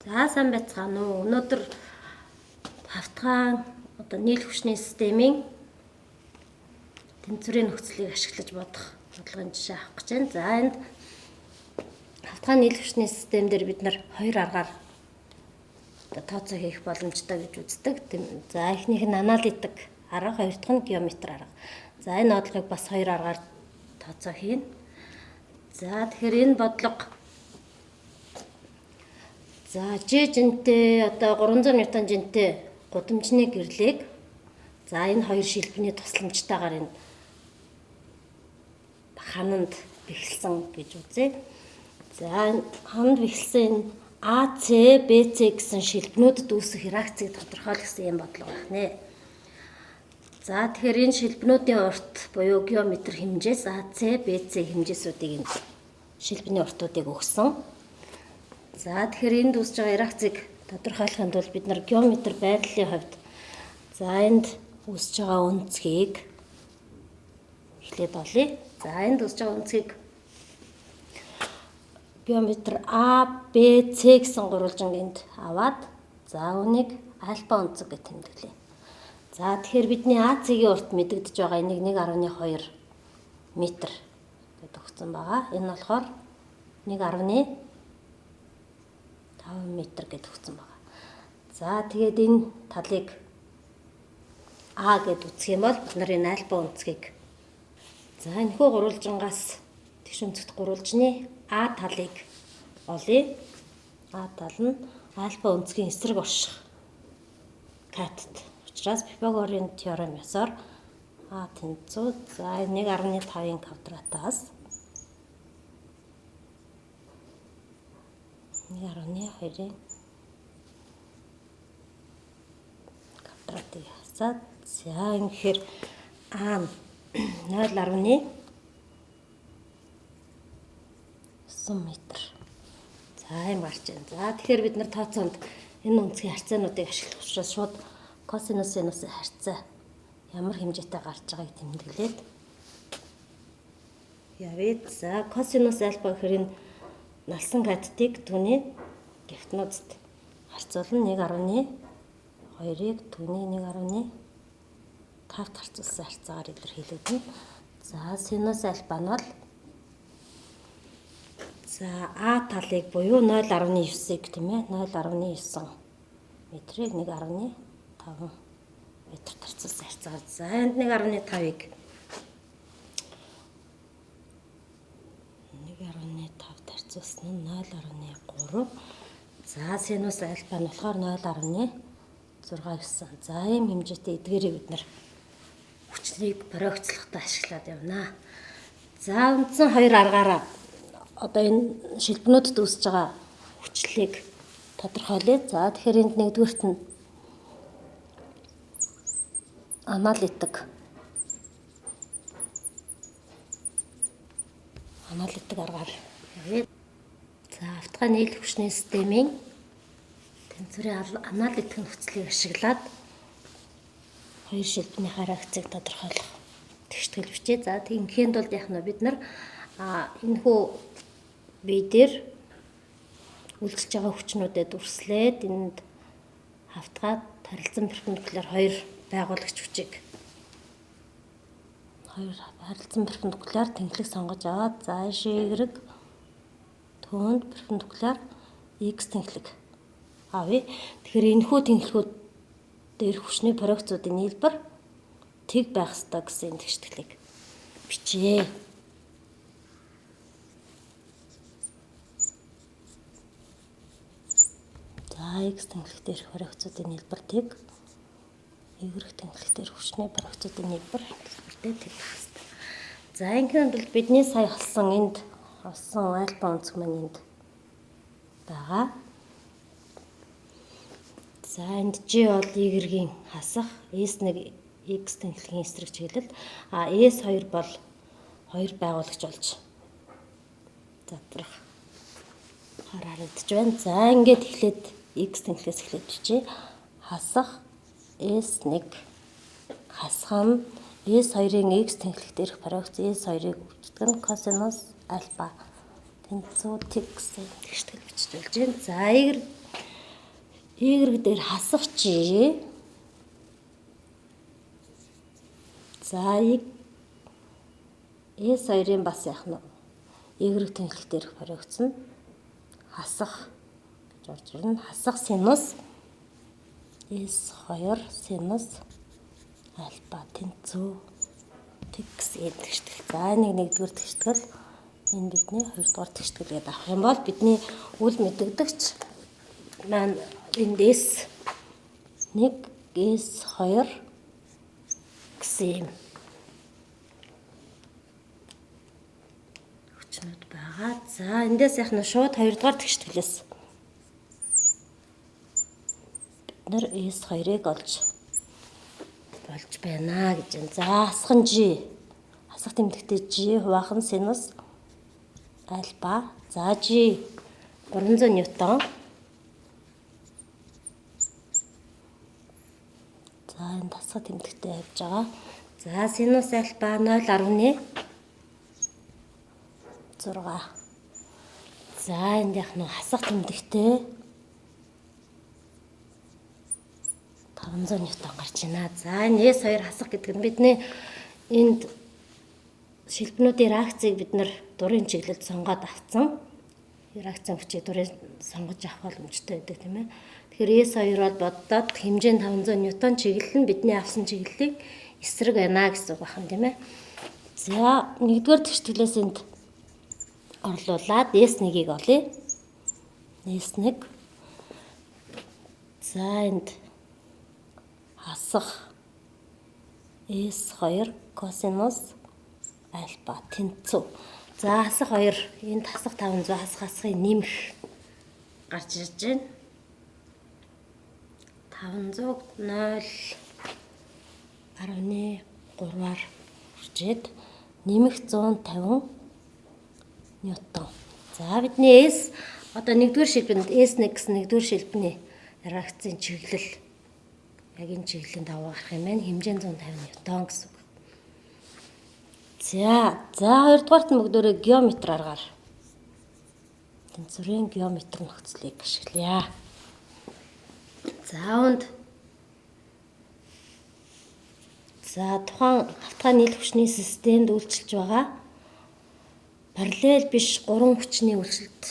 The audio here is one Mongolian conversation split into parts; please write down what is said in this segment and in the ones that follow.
За сайн байцгаана уу. Өнөөдөр хавтгаан нийл хүчний системийн тэнцвэрийн нөхцөлийг ашиглаж бодох бодлогын жишээ авах гэж байна. За энд хавтгаан нийл хүчний систем дээр бид нар хоёр аргаар тооцоо хийх боломжтой гэж үздэг. За эхнийх нь аналитик арга, хоёр дахь нь геометр арга. За энэ бодлогыг бас хоёр аргаар тооцоо хийнэ. За тэгэхээр энэ бодлого G жинтэй 300 ньютон жинтэй гудамжны гэрлийг энэ хоёр шилбэний тусламжтайгаар энэ хананд бэхэлсэн гэж үзье. За хананд бэхэлсэн AC, BC гэсэн шилбэнүүдэд үүсэх реакцийг тодорхойлсон юм бодлого байна. За тэгэхээр энэ шилбэнүүдийн урт буюу геометр хэмжээс AC, BC хэмжээсүүдийг энэ шилбэний уртуудыг өгсөн. За тэгэхээр энд үүсэж байгаа реакцийг тодорхойлохын тулд бид нар геометр байрлалын хувьд энд үүсэж байгаа үнцгийг эхлээд олъё. За энд үүсэж байгаа үнцгийг геометр A, B, C гэсэн гурвалжинд аваад үүнийг альфа үнцэг гэж тэмдэглэе. За тэгэхээр бидний AC-гийн урт мэдэгдэж байгаа энийг 1.2 метр гэж өгсөн байгаа. Энэ болохоор 1.5 метр гэж өгсөн байна. За тэгээд энэ талыг А гэд үзэх юм бол бид нар энэ альфа үнцгийг энэхүү гурвалжингаас тэгш өнцөгт гурвалжны А талыг олъё. А тал нь альфа үнцгийн эсрэг орших катет. Учираас Пифагорын теорем ёсоор А тэнцүү 1.5-ын квадратаас 1.2-ын квадратыг хасаад тэгэхээр А 0.9 метр. Ийм гарч байна. За тэгэхээр бид нар тооцоонд энэ үнцгийн харьцаануудыг ашиглах учраас шууд косинус синусын харьцаа ямар хэмжээтэй гарч байгааг тэмдэглээд явъя. За косинус альфа гэхээр энэ налсан катетыг түүний гефтнуудад харьцуулна 1.2-ыг түүний 1.5-т харьцуулсан харьцаагаар илэрхийлэгдэнэ. За синус альфа нь бол А талыг буюу 0.9-ыг 0.9 метрийг 1.5 метр харьцуулсан харьцаагаар. За энд 1.5-ыг 1.5-т харьцуулсан нь 0.3. За синус альфа нь болохоор 0.6 гэсэн. За ийм хэмжээтэй эдгээрийг бид нар хүчлийг проекцлохдоо ашиглаад явна. За үндсэн хоёр аргаараа энэ шилбэнүүдэд үүсэж байгаа хүчлийг тодорхойлъё. За тэгэхээр энд нэгдүгээрт нь аналитик аргаар явъя. За хавтгай нийл хүчний системийн тэнцвэрийн аналитик нөхцөлийг ашиглаад хоёр шилбэний реакцийг тодорхойлох тэгштгэл бичээ. За тэгхийн тулд яах нь бид нар энэхүү бие дээр үйлчилж байгаа хүчнүүдэд үрслээд энд хавтгаад харилцан перпендикуляр хоёр байгуулагч хүчийг харилцан перпендикуляр тэнхлэг сонгож аваад Y түүнд перпендикуляр X тэнхлэг авъя. Тэгэхээр энэхүү тэнхлэгүүд дээр хүчний проекцуудын нийлбэр тэг байх ёстой гэсэн тэгшгэлийг бичээ. X тэнхлэг дээр проекцуудын нийлбэр тэг, Y тэнхлэг дээр хүчний проекцуудын нийлбэр тэг байх ёстой. За ингээм бол бидний сая олсон альфа үнцэг маань энд байгаа. За энд G бол Y-гийн хасах, S1 X тэнхлэгийн эсрэг чиглэл, S2 бол хоёр байгуулагч болж задрах харагдаж байна. За ингээд эхлээд X тэнхлээс эхлээд бичээ. Хасах S1 хасах нь S2-ын X тэнхлэг дээрх проекц S2-ыг өгдөг нь косинус альфа тэнцүү тэг гэсэн тэгштгэл бичиж болж байна. За Y дээр хасах G. За S2-ын бас яах нь Y тэнхлэг дээр хоригдсон. Хасах гэж орж ирнэ. Хасах синус S2 синус альфа тэнцүү тэгс гэдэг. За энийг нэгдүгээр тэгштгэл, энэ бидний хоёрдугаар тэгштгэл гэдэг авах юм бол бидний үл мэдэгдэгч маань энд S1 S2 гэсэн юм хүчнүүд байгаа. За эндээс яах нь шууд хоёрдугаар тэгштгэлээс бид нар S2-ыг болж байна гэж байна. За хасах G. Хасах тэмдэгтээ G хуваахан синус альфа. За G 300 ньютон. За энэ хасах тэмдэгтээ явж байгаа. За синус альфа 0.6. За энд яг нь хасах тэмдэгтээ 500 ньютон гарч байна. За энэ S2 хасах гэдэг нь бидний энд шилбэнүүдийн реакцийг бид нар дурын чиглэлд сонгоод авсан. Реакцийн хүчийг дурын сонгож авах боломжтой байдаг тийм ээ. Тэгэхээр S2 бол боддоод хэмжээ нь 500 ньютон, чиглэл нь бидний авсан чиглэлийг эсрэг байна гэсэн үг байна тийм ээ. За нэгдүгээр тэгшгэлээс энд орлуулад S1-ийг олъё. S1. За энд хасах S2 косинус альфа тэнцүү. За хасах 2 энд хасах 500 хасахыг нэмэх гарч ирж байна. 500 0.13-аар хүрчээд нэмэх 150 ньютон. За бидний S одоо нэгдүгээр шилбэнд S1 гэсэн нэгдүгээр шилбэний реакцийн чиглэл яг энэ чиглэлийн даваа гарах юм байна. Хэмжээ нь 150 ньютон гэсэн үг. За хоёрдугаарт нь бүгдөө геометр аргаар тэнцвэрийн геометр нөхцөлийг ашиглая. За тухайн хавтгай нийл хүчний системд үйлчилж байгаа параллел биш 3 хүчний үйлчлэлд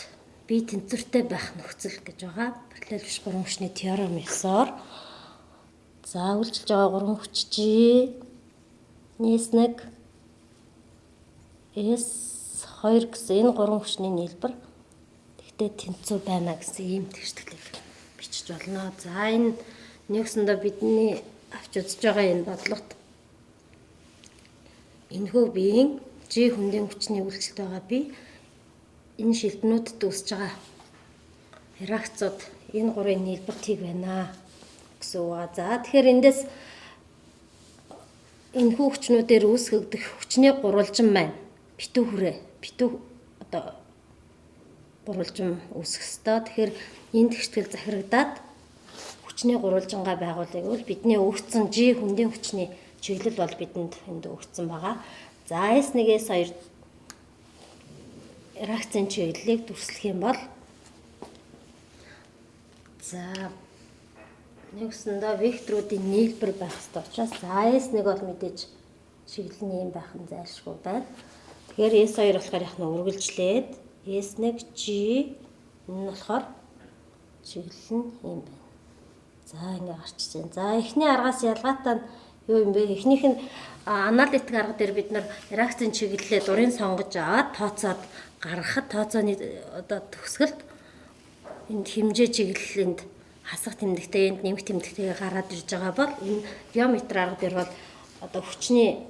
бие тэнцвэртэй байх нөхцөл гэж байгаа. Параллел биш 3 хүчний теорем 9-оор за үйлчилж байгаа 3 хүч G S1 S2 гэсэн энэ 3 хүчний нийлбэр тэгтээ тэнцүү байна гэсэн ийм тэгшгэлийг бичиж болно. За энэ нэгсэндээ бидний авч үзэж байгаа энэ бодлогот энэхүү биеийн G хүндийн хүчний үйлчлэлт байгаа бие энэ шилбэнүүдэд үүсэж байгаа реакцууд энэ гурвын нийлбэр тийг байна гэсэн үг. За тэгэхээр эндээс энэхүү хүчнүүдээр үүсгэгдэх хүчний гурвалжин байна. Битүү одоо гурвалжин үүсэх ёстой. Тэгэхээр энэ тэгштгэл захирагдаад хүчний гурвалжингаа байгуулъя гэвэл бидний өгсөн G хүндийн хүчний чиглэл бол бидэнд энд өгсөн байгаа. За S1 S2 реакцийн чиглэлийг дүрслэх юм бол за нэгсэндээ векторуудын нийлбэр байх ёстой учраас за S1 бол мэдээж чиглэл нь юм байх нь зайлшгүй байна. Тэгэхээр S2 болохоор яг нь үргэлжлээд S1 G энэ нь болохоор чиглэл нь юм байна. За ингээ гарчиж байна. За эхний аргаас ялгаатай нь юу юм бэ? Эхнийх нь аналитик арга дээр бид нар реакцийн чиглэлээ дурын сонгож аваад тооцоод гаргахад тооцооны одоо төгсгөлд энд хэмжээ чиглэлэнд хасах тэмдэгтээ энд нэмэх тэмдэгтэйгээ гараад ирж байгаа бол энэ геометр арга дээр бол одоо хүчний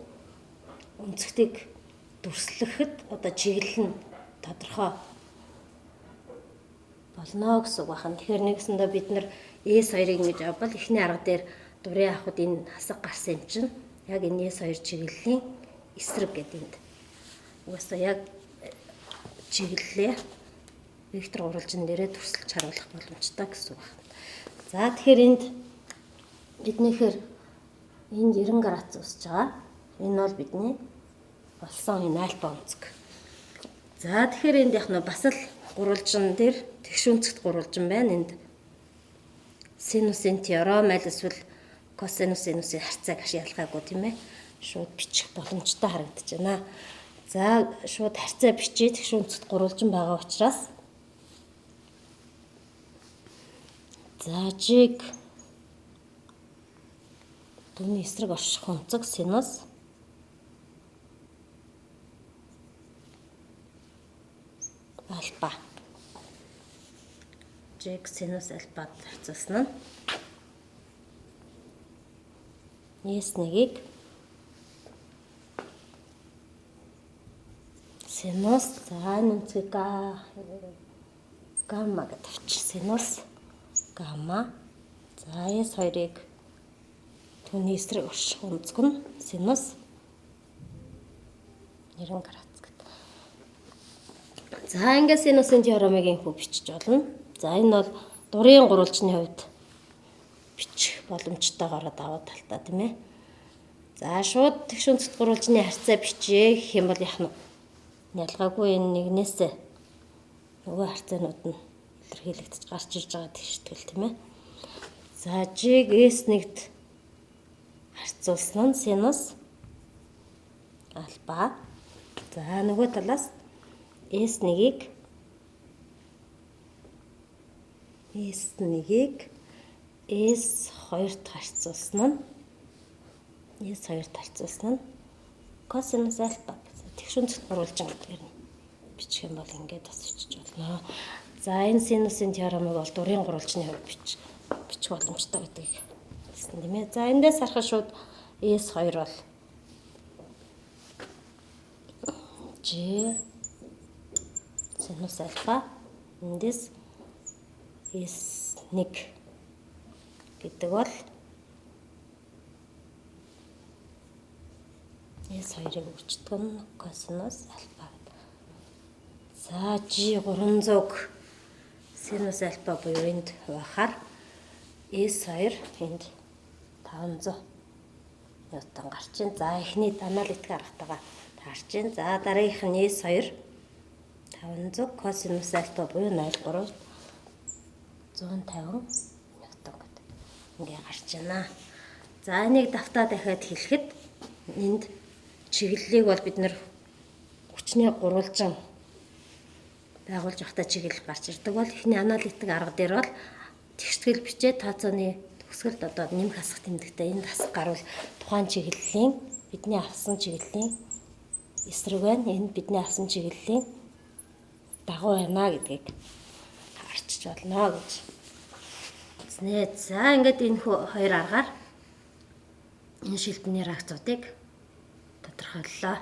өнцгтийг дүрслэхэд одоо чиглэл нь тодорхой болно гэсэн үг байна. Тэгэхээр нэгсэндээ бид нар S2-ыг ингэж авбал эхний арга дээр дурын авахд энэ хасах гарсан юм чинь яг энэ S2 чиглэлийн эсрэг гэдэг энд. Угаасаа яг чиглэлээ вектор гурвалжин дээрээ дүрслэж харуулах боломжтой гэсэн үг байна. За тэгэхээр энд биднийхэр энд 90 градус усж байгаа. Энэ бол бидний болсон энэ альфа өнцөг. За тэгэхээр энд яг нь бас л гурвалжин дээр тэгш өнцөгт гурвалжин байна. Энд синусын теорем аль эсвэл косинус синусын харьцааг ялгаагүй тийм ээ. Шууд бичих боломжтой харагдаж байна. За шууд харьцаа бичээд тэгш өнцөд гурвалжин байгаа учраас за жиг түүний эсрэг орших онцог синус альфа. Жиг синус альфад харьцуулсан нь S1-ийг синус за нүцэг гамма гэдэг авчир синус гамма. За S2-ыг түүний эсрэг орших онцг нь синус 90 градус гэдэг. За ингээд синусын теоремыг инхүү бичиж болно. За энэ бол дурын гурвалжны хувьд бичих боломжтойгоор даваа талтаа тийм ээ. За шууд тэгш өнцөд гурвалжны харьцаа бичээ гэх юм бол яах нь ялгаагүй энэ нэгнээсээ нөгөө харьцаанууд нь илэрхийлэгдэж гарч ирж байгаа тэгштгэл тийм ээ. За жиг S1-д харьцуулсан нь синус альфа. За нөгөө талаас S1-ийг S2-т харьцуулсан нь косинус альфа. Тэгш өнцөд гурвалжин гэдгээр нь бичих юм бол ингээд бас бичиж болно. За энэ синусын теоремыг бол дурын гурвалжны хувьд бичих боломжтой гэдгийг хэлсэн тийм ээ. За эндээс харахад шууд S2 бол G синус альфа эндээс S1 гэдэг бол S2-ыг үрждэг нь косинус альфа. За G300 синус альфа буюу энд хуваахаар S2 энд 500 ньютон гарч ийн. За эхний аналитик аргатайгаа таарч ийн. За дараагийнх нь S2 500 косинус альфа буюу 0.3 150 ньютон гэдэг. Ингээ гарч байна. За энийг давтаа дахиад хэлэхэд энд чиглэлийг бол бид нэр хүчний гурвалжин байгуулж явахдаа чиглэл гарч ирдэг бол эхний аналитик арга дээр бол тэгштгэл бичээд тооцооны төгсгөлд одоо нэмэх хасах тэмдэгтээ энд хасах гарвал тухайн чиглэлийн бидний авсан чиглэлийн эсрэг байна. Энэ бидний авсан чиглэлийн дагуу байна гэдгийг харчиж болно гэж үзнэ. За ингээд энэ хоёр аргаар энэ шилбэний реакцуудыг тодорхойллоо.